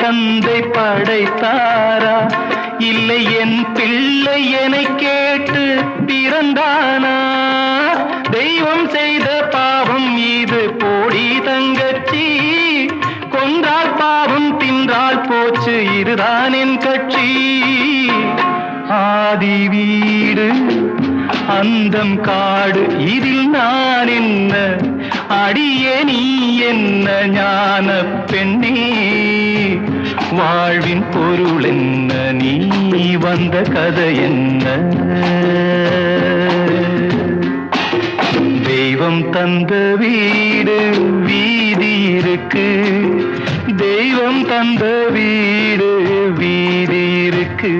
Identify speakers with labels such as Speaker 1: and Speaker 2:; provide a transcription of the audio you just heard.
Speaker 1: தந்தை படைத்தாரா? இல்லை என் பிள்ளை என்னை கேட்டு பிறந்தானா? தெய்வம் செய்த பாவம் இது போடி தங்கச்சி, கொன்றால் பாவம் தின்றால் போச்சு இதுதான் என் கட்சி. ஆதி வீடு அந்தம் காடு இதில் நான் என்ன, அடியே நீ என்ன ஞான பெண்ணே? வாழ்வின் பொருள் என்ன, நீ வந்த கதை என்ன? தெய்வம் தந்த வீடு வீதி இருக்கு, தெய்வம் தந்த வீடு வீதி இருக்கு.